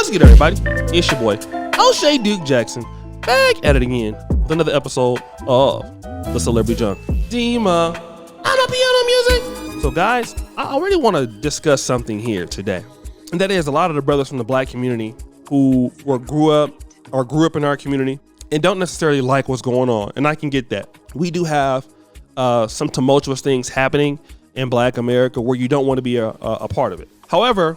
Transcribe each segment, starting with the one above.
What's good, everybody? It's your boy, O'Shea Duke Jackson, back at it again with another episode of the Celebrity Junk. Dima, I'm a piano music. So guys, I really want to discuss something here today. And that is a lot of the brothers from the black community who grew up in our community and don't necessarily like what's going on. And I can get that. We do have some tumultuous things happening in Black America where you don't want to be a part of it. However,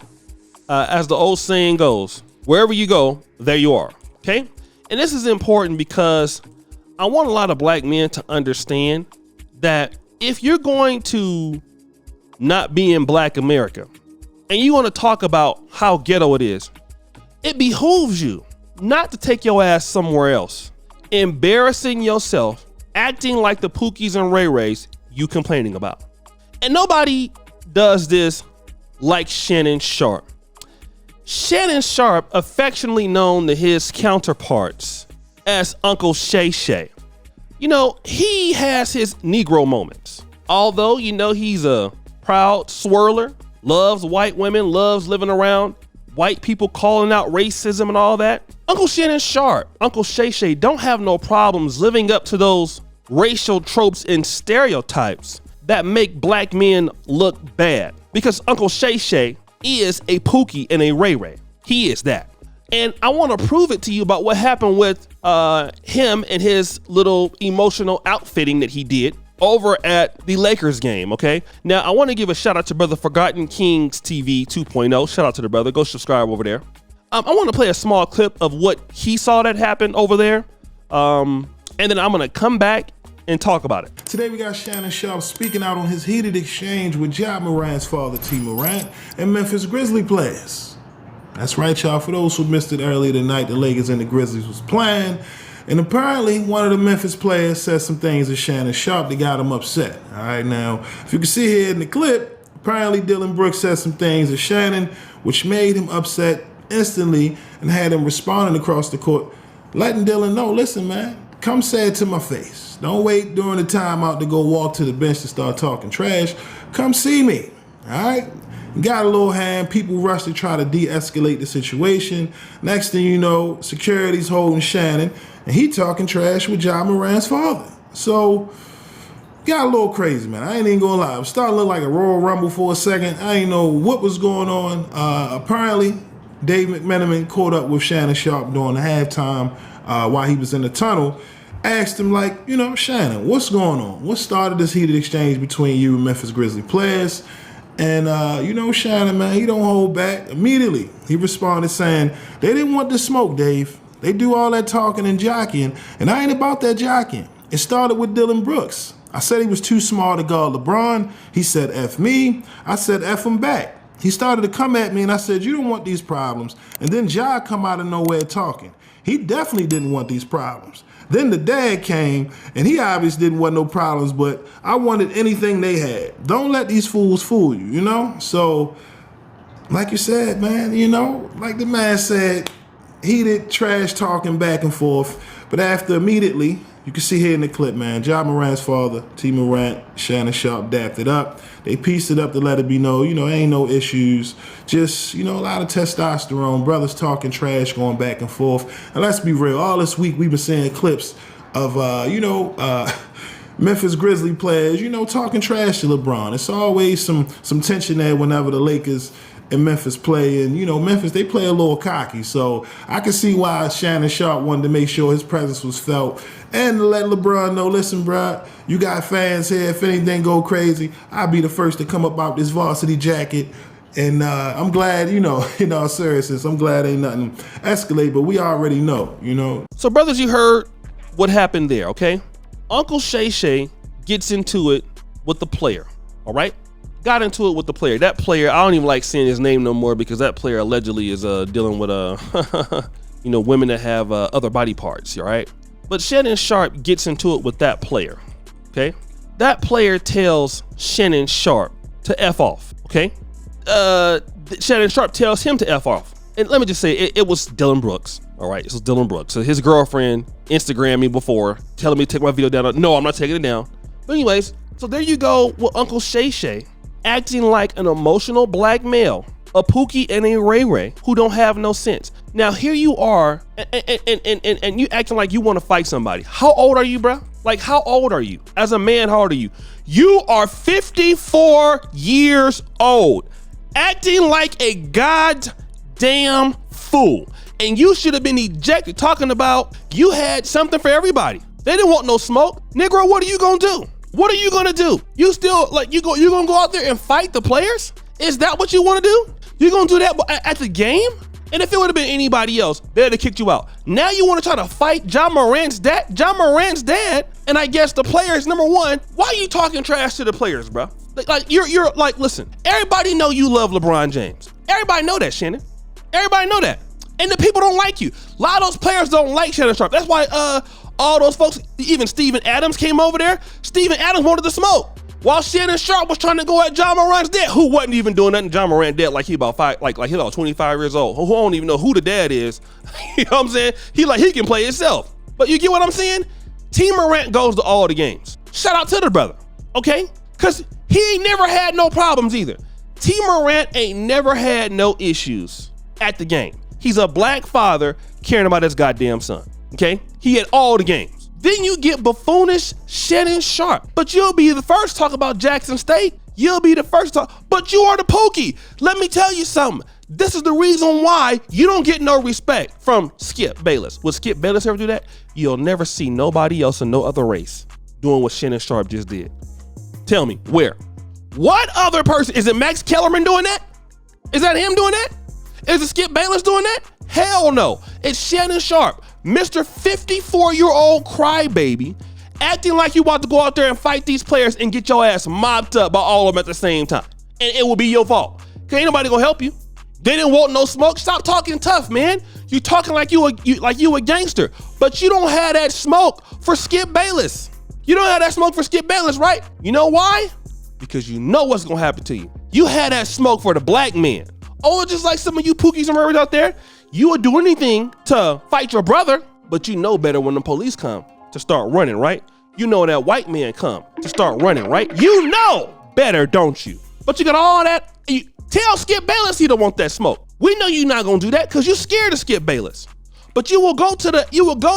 as the old saying goes, wherever you go, there you are. Okay. And this is important because I want a lot of black men to understand that if you're going to not be in Black America and you want to talk about how ghetto it is, it behooves you not to take your ass somewhere else, embarrassing yourself, acting like the Pookies and Ray Rays you complaining about. And nobody does this like Shannon Sharpe. Shannon Sharpe, affectionately known to his counterparts as Uncle Shay Shay. You know, he has his Negro moments. Although, you know, he's a proud swirler, loves white women, loves living around white people calling out racism and all that. Uncle Shannon Sharpe, Uncle Shay Shay don't have no problems living up to those racial tropes and stereotypes that make black men look bad. Because Uncle Shay Shay is a Pookie and a Ray Ray. He is that. And I want to prove it to you about what happened with him and his little emotional outfitting that he did over at the Lakers game, okay? Now, I want to give a shout out to brother Forgotten Kings TV 2.0. Shout out to the brother. Go subscribe over there. I want to play a small clip of what he saw that happened over there. And then I'm going to come back and talk about it. Today we got Shannon Sharpe speaking out on his heated exchange with Ja Morant's father, T. Morant, and Memphis Grizzlies players. That's right, y'all. For those who missed it earlier tonight, the Lakers and the Grizzlies was playing, and apparently one of the Memphis players said some things to Shannon Sharpe that got him upset. All right, now, if you can see here in the clip, apparently Dillon Brooks said some things to Shannon, which made him upset instantly and had him responding across the court, letting Dillon know, listen, man, come say it to my face. Don't wait during the timeout to go walk to the bench to start talking trash. Come see me, all right? Got a little hand. People rush to try to de-escalate the situation. Next thing you know, security's holding Shannon, and he talking trash with Ja Morant's father. So, got a little crazy, man. I ain't even gonna lie. I was starting to look like a Royal Rumble for a second. I ain't know what was going on. Apparently, Dave McMenamin caught up with Shannon Sharpe during the halftime while he was in the tunnel. Asked him, like, you know, Shannon, what's going on? What started this heated exchange between you and Memphis Grizzlies players? And, you know, Shannon, man, he don't hold back. Immediately, he responded saying, they didn't want the smoke, Dave. They do all that talking and jockeying, and I ain't about that jockeying. It started with Dillon Brooks. I said he was too small to guard LeBron. He said, F me. I said, F him back. He started to come at me, and I said, you don't want these problems. And then Ja come out of nowhere talking. He definitely didn't want these problems. Then the dad came, and he obviously didn't want no problems, but I wanted anything they had. Don't let these fools fool you, you know? So, like you said, man, you know, like the man said, heated trash talking back and forth, but after immediately, you can see here in the clip, man, Ja Morant's father, T. Morant, Shannon Sharpe dapped it up. They pieced it up to let it be known, you know, ain't no issues. Just, you know, a lot of testosterone, brothers talking trash, going back and forth. And let's be real, all this week we've been seeing clips of, Memphis Grizzlies players, you know, talking trash to LeBron. It's always some tension there whenever the Lakers and Memphis play, and you know, Memphis, they play a little cocky, so I can see why Shannon Sharpe wanted to make sure his presence was felt and to let LeBron know, listen, bro, you got fans here. If anything go crazy, I'll be the first to come up out this varsity jacket. And I'm glad, you know, in all seriousness, I'm glad ain't nothing escalate, but we already know, you know. So, brothers, you heard what happened there, okay? Uncle Shay Shay gets into it with the player, all right? Got into it with the player. That player, I don't even like saying his name no more because that player allegedly is dealing with you know, women that have other body parts, all right? But Shannon Sharpe gets into it with that player, okay? That player tells Shannon Sharpe to F off, okay? Shannon Sharpe tells him to F off. And let me just say, it was Dillon Brooks, all right? It was Dillon Brooks. So his girlfriend Instagrammed me before, telling me to take my video down. No, I'm not taking it down. But anyways, so there you go with Uncle Shay Shay acting like an emotional black male, a Pookie and a Ray Ray who don't have no sense. Now here you are, and you acting like you want to fight somebody. How old are you, bro? Like, how old are you? As a man, how old are you? You are 54 years old, acting like a goddamn fool. And you should have been ejected, talking about you had something for everybody. They didn't want no smoke. Negro, what are you gonna do? What are you gonna do? You still, like, you gonna go out there and fight the players? Is that what you wanna do? You gonna do that at the game? And if it would have been anybody else, they'd have kicked you out. Now you want to try to fight John Morant's dad? John Morant's dad, and I guess the players, number one, why are you talking trash to the players, bro? Like you're like, listen, everybody know you love LeBron James. Everybody know that, Shannon. Everybody know that. And the people don't like you. A lot of those players don't like Shannon Sharpe. That's why all those folks, even Steven Adams came over there. Steven Adams wanted to smoke. While Shannon Sharpe was trying to go at John Morant's dad, who wasn't even doing nothing. John Morant dead like he about he about 25 years old. Who don't even know who the dad is. You know what I'm saying? He can play himself. But you get what I'm saying? Team Morant goes to all the games. Shout out to the brother, okay? Cause he ain't never had no problems either. Team Morant ain't never had no issues at the game. He's a black father caring about his goddamn son, okay? He had all the games. Then you get buffoonish Shannon Sharpe. But you'll be the first to talk about Jackson State. You'll be the first to talk, but you are the pokey. Let me tell you something. This is the reason why you don't get no respect from Skip Bayless. Would Skip Bayless ever do that? You'll never see nobody else in no other race doing what Shannon Sharpe just did. Tell me, where? What other person? Is it Max Kellerman doing that? Is that him doing that? Is it Skip Bayless doing that? Hell no. It's Shannon Sharpe, Mr. 54-year-old crybaby, acting like you about to go out there and fight these players and get your ass mopped up by all of them at the same time. And it will be your fault. Cause ain't nobody gonna help you. They didn't want no smoke. Stop talking tough, man. You talking like you a gangster, but you don't have that smoke for Skip Bayless. You don't have that smoke for Skip Bayless, right? You know why? Because you know what's gonna happen to you. You had that smoke for the black man. Oh, just like some of you pookies and murderers out there, you would do anything to fight your brother, but you know better when the police come to start running, right? You know that white man come to start running, right? You know better, don't you? But you got all that. Tell Skip Bayless he don't want that smoke. We know you're not gonna do that because you're scared of Skip Bayless. But you will go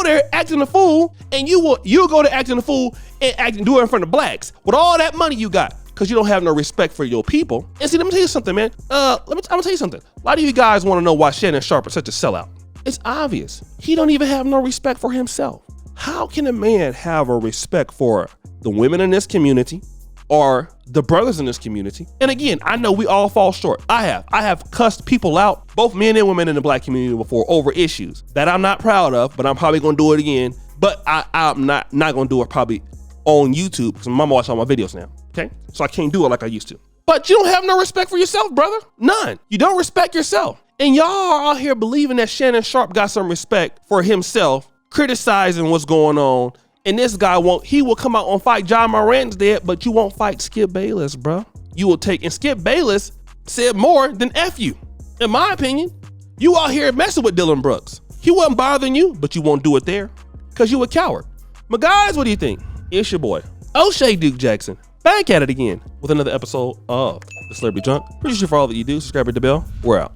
there acting a fool, and you'll go to acting a fool and do it in front of blacks with all that money you got. Because you don't have no respect for your people. And see, let me tell you something, man. I'm gonna tell you something. A lot of you guys want to know why Shannon Sharpe is such a sellout. It's obvious. He don't even have no respect for himself. How can a man have a respect for the women in this community or the brothers in this community? And again, I know we all fall short. I have cussed people out, both men and women in the black community before, over issues that I'm not proud of, but I'm probably gonna do it again. But I'm not gonna do it probably on YouTube because my mama watches all my videos now. Okay, so I can't do it like I used to. But you don't have no respect for yourself, brother. None. You don't respect yourself. And y'all are out here believing that Shannon Sharpe got some respect for himself, criticizing what's going on. And this guy will come out and fight John Morant's dad, but you won't fight Skip Bayless, bro. You will take, and Skip Bayless said more than F you. In my opinion, you out here messing with Dylan Brooks. He wasn't bothering you, but you won't do it there because you a coward. But guys, what do you think? It's your boy, O'Shea Duke Jackson. Back at it again with another episode of The Celebrity Junk. Appreciate you for all that you do. Subscribe to the bell. We're out.